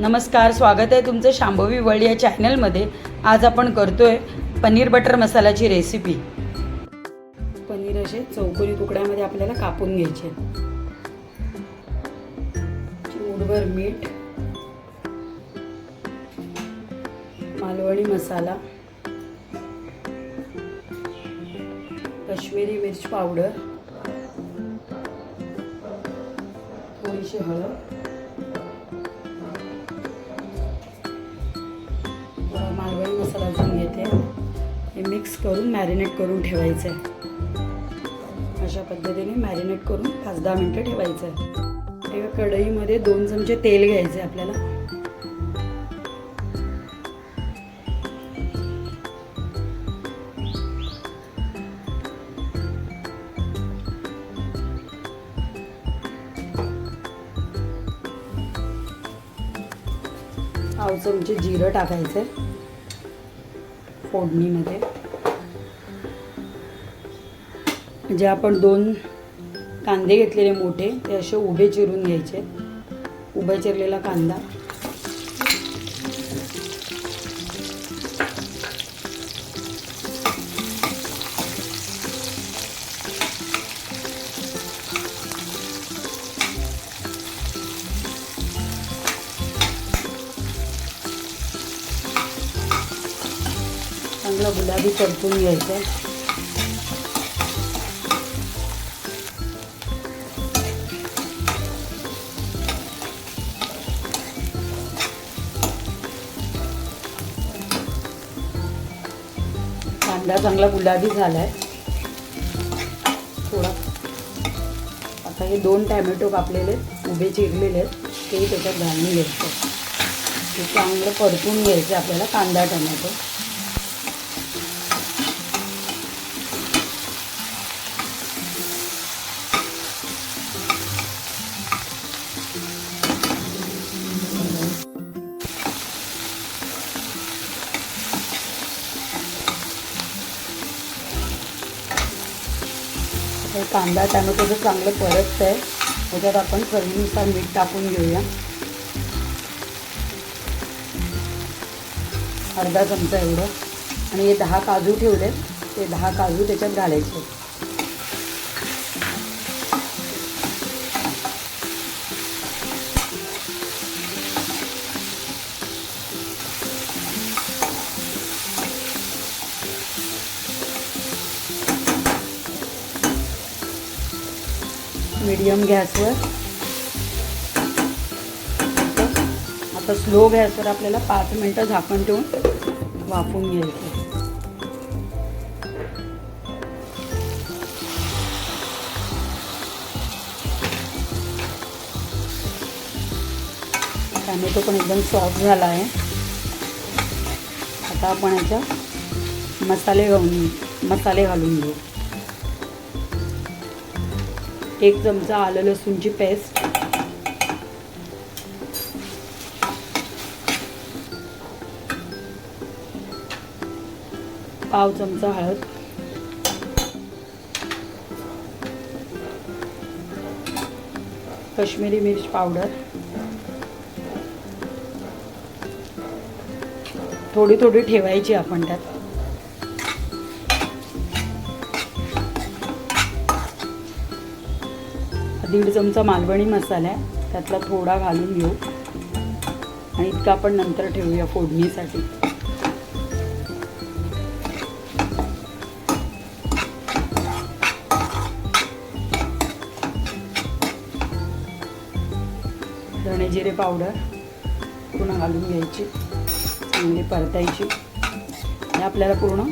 नमस्कार, स्वागत आहे तुमचं शांभवी वर्ल्ड या चॅनलमध्ये। आज आपण करतोय पनीर बटर मसाल्याची रेसिपी। पनीर असे चौकोनी तुकड्यामध्ये आपल्याला कापून घ्यायचे। चिमूटभर मीठ, मालवणी मसाला, काश्मीरी मिर्च पावडर, थोडीशी हळद, मालवणी मसाला अजून घेते। हे मिक्स करून मॅरिनेट करून ठेवायचं आहे। अशा पद्धतीने मॅरिनेट करून 5-10 मिनिटं ठेवायचं आहे। एका कढईमध्ये 2 चमचे तेल घ्यायचे आपल्याला। पाव चमचे जिरं टाकायचं फोडणीमध्ये। जे आपण 2 कांदे घेतलेले मोठे ते असे उभे चिरून घ्यायचे। उभा चिरलेला कांदा, चांगला गुलाबी परतून घ्यायचा। कांदा चांगला गुलाबी झालाय थोडा। आता हे 2 टोमॅटो कापलेले उभे चिरलेले आहेत ते त्याच्यात घालून घ्यायचे। हे चांगलं परतून घ्यायचं आपल्याला कांदा टोमॅटो। कांदा टोमॅटोचं चांगलं परततं आहे। त्याच्यात आपण चवीनुसार मीठ टाकून घेऊया। अर्धा चमचा एवढं। आणि हे 10 काजू ठेवले ते 10 काजू त्याच्यात घालायचे। मीडियम गॅसवर। आता स्लो गॅसवर आपल्याला 5 मिनिटं झाकण ठेवून वाफवून घ्यायचं। टोमॅटो पण एकदम सॉफ्ट झाला आहे। आता आपण याच्यात मसाले घालून घेऊ। 1 चमचा आलं लसूणची पेस्ट, पाव चमचा हळद, काश्मीरी मिर्च पावडर, थोडी थोडी ठेवायची आपण त्यात। 1.5 चमचा मालवणी मसाला आहे त्यातला थोडा घालून घेऊ आणि इतका आपण नंतर ठेवूया फोडणीसाठी। धणे जिरे पावडर पूर्ण घालून घ्यायची, चांगली परतायची। हे आपल्याला पूर्ण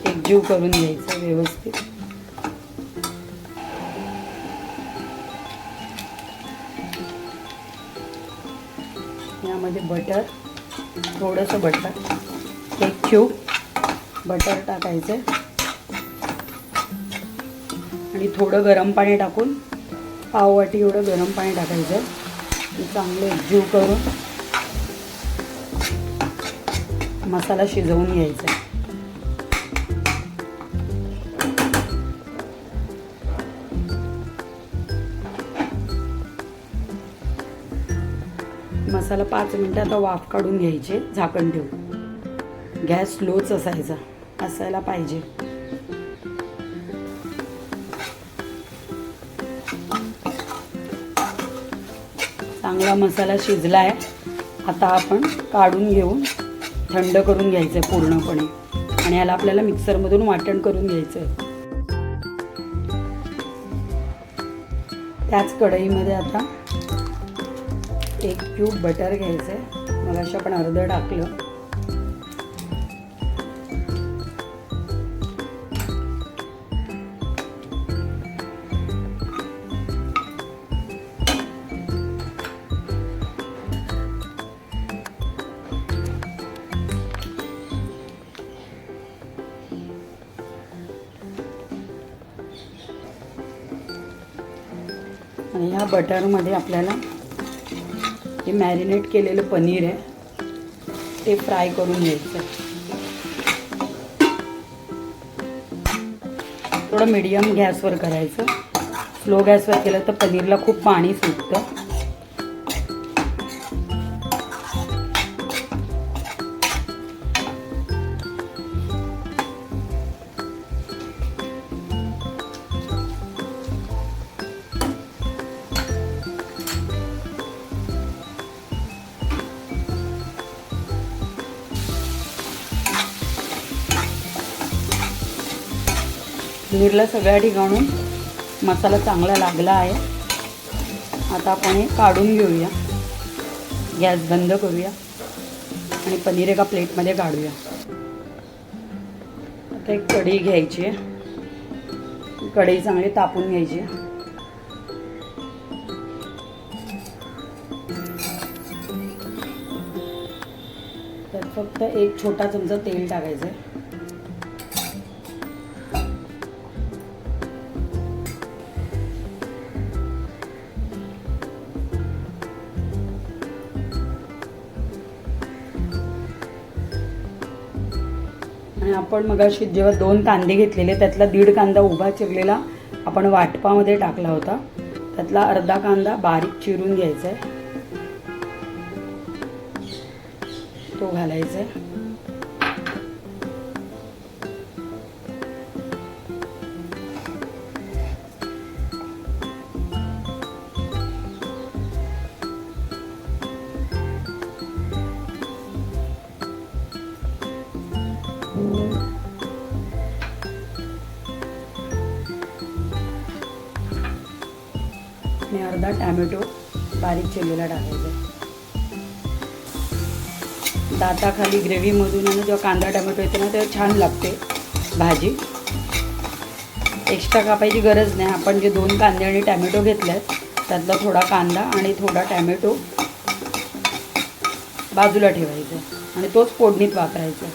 एकजीव करून घ्यायचं व्यवस्थित। यामध्ये बटर, थोडंसं बटर, 1 क्यूब बटर टाकायचं आणि थोडं गरम पाणी टाकून पाव वाटी एवढं गरम पाणी टाकायचं। चांगलं एकजीव करून मसाला शिजवून घ्यायचा। मसाला 5 मिनटं आता वाफ काढून घ्यायचे झाकण ठेवून. गॅस स्लोच असायला पाहिजे. चांगला मसाला शिजला आहे. आता आपण काढून घेऊन थंड करून घ्यायचं आहे पूर्णपणे आणि याला आपल्याला मिक्सरमधून वाटण करून घ्यायचं आहे. त्याच कढईमध्ये आता 1 क्यूब बटर घ्यायचं आहे. मगाशी आपण अर्ध टाकलं. आणि ह्या बटरमध्ये आपल्याला हे मॅरिनेट केलेलं पनीर आहे ते फ्राय करून घ्यायचं. थोडं मीडियम गॅसवर करायचं. स्लो गॅसवर केलं तर पनीरला खूप पाणी सुटतं. पनीरला सगळ्या ठिकाणून मसाला चांगला लागला आहे. आता आपण हे काढून घेऊया. गॅस बंद करूया आणि पनीर एका प्लेटमध्ये काढूया. आता एक कढई घ्यायची आहे. कढई चांगली तापून घ्यायची. त्यात फक्त 1 छोटा चमचा तेल टाकायचं आहे. आणि आपण मगाशी जेव्हा 2 कांदे घेतलेले त्यातला 1.5 कांदा उभा चिरलेला आपण वाटपामध्ये टाकला होता. त्यातला अर्धा कांदा बारीक चिरून घ्यायचा आहे. तो घालायचा आहे. आणि अर्धा टॅमॅटो बारीक चिरलेला टाकायचा. दाताखाली ग्रेव्हीमधून आणि जेव्हा कांदा टॅमॅटो येतो ना तेव्हा छान लागते भाजी. एक्स्ट्रा कापायची गरज नाही. आपण जे 2 कांदे आणि टॅमॅटो घेतले आहेत त्यातला थोडा कांदा आणि थोडा टॅमॅटो बाजूला ठेवायचा आणि तोच फोडणीत वापरायचा.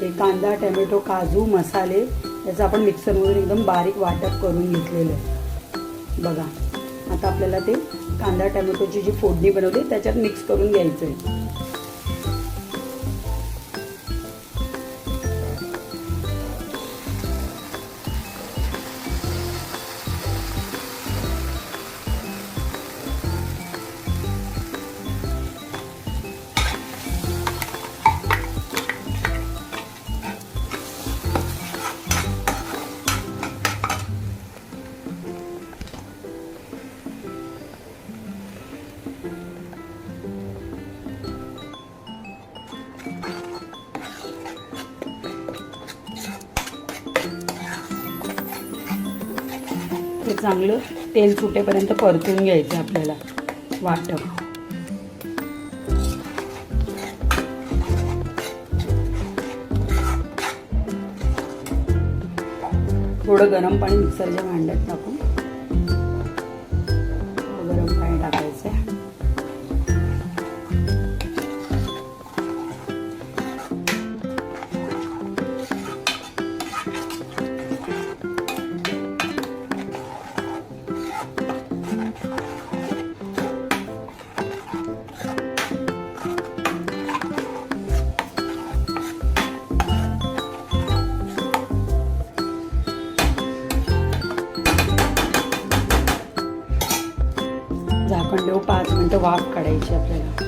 हे कांदा टॅमॅटो काजू मसाले याचं आपण मिक्सरमधून एकदम बारीक वाटप करून घेतलेलं आहे बघा. आता आपल्याला ते कांदा टॅमॅटोची जी फोडणी बनवली त्याच्यात मिक्स करून घ्यायचं आहे. ते चांगलं तेल सुटेपर्यंत परतून घ्यायचं आपल्याला वाटप. थोडं गरम पाणी मिक्सरच्या भांड्यात टाकून गरम पाणी टाकायचं. वाफ काढायची आपल्याला.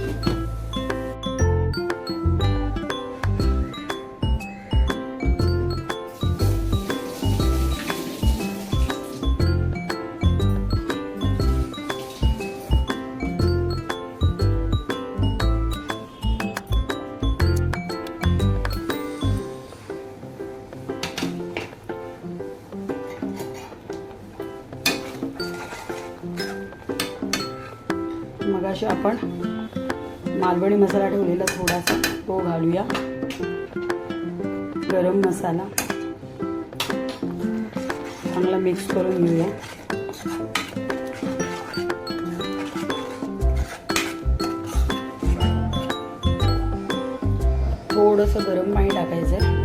मगाशी आपण मालवणी मसाला ठेवलेला थोडासा तो घालूया. गरम मसाला चांगला मिक्स करून घेऊया. थोडंसं गरम पाणी टाकायचं आहे.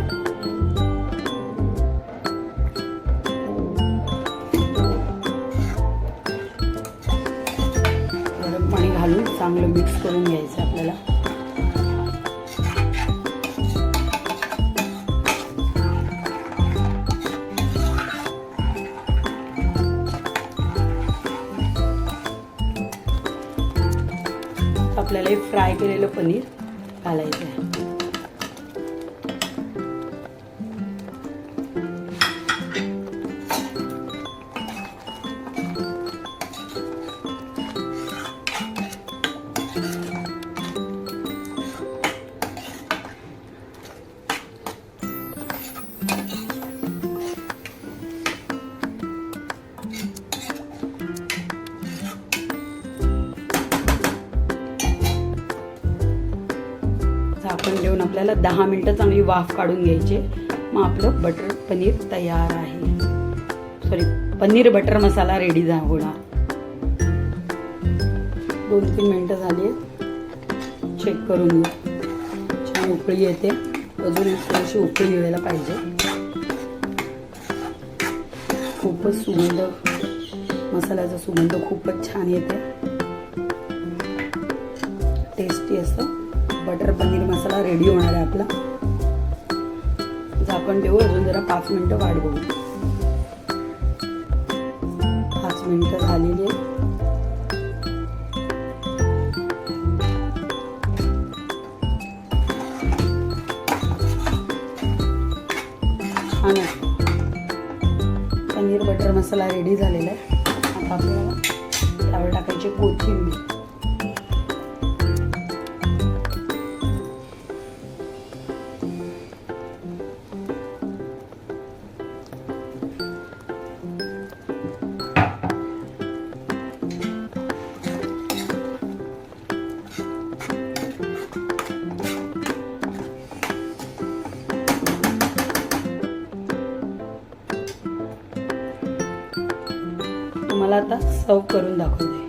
पाणी घालून चांगलं मिक्स करून घ्यायचं आपल्याला. आपल्याला हे फ्राय केलेलं पनीर घालायचं आहे. झाकण देऊन आपल्याला 10 मिनिटं चांगली वाफ काढून घ्यायची. मग आपलं बटर पनीर तयार आहे. सॉरी, पनीर बटर मसाला रेडी होणार. 2-3 मिनिटं झाली. चेक करून घेऊ. छान उकळी येते. अजून थोडीशी उकळी यायला पाहिजे. खूपच सुगंध, मसाल्याचा सुगंध खूपच छान येते. टेस्टी असतं. बटर पनीर मसाला रेडी होणार आहे आपला. झाकण देऊ. अजून जरा 5 मिनिटं वाट बघू. 5 मिनिटं झालेली आहे. छान आहे. पनीर बटर मसाला रेडी झालेला आहे. आता आपल्याला त्यावर टाकायची कोथिंबीर. तुम्हाला आता सर्व करून दाखवते.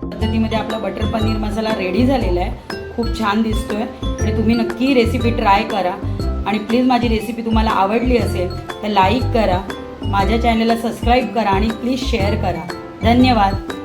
पद्धतीमध्ये आपला बटर पनीर मसाला रेडी झालेला आहे. खूप छान दिसतोय आणि तुम्ही नक्की रेसिपी ट्राय करा. आणि प्लीज माझी रेसिपी तुम्हाला आवडली असेल तर लाईक करा, माझ्या चॅनलला सबस्क्राईब करा आणि प्लीज शेअर करा. धन्यवाद.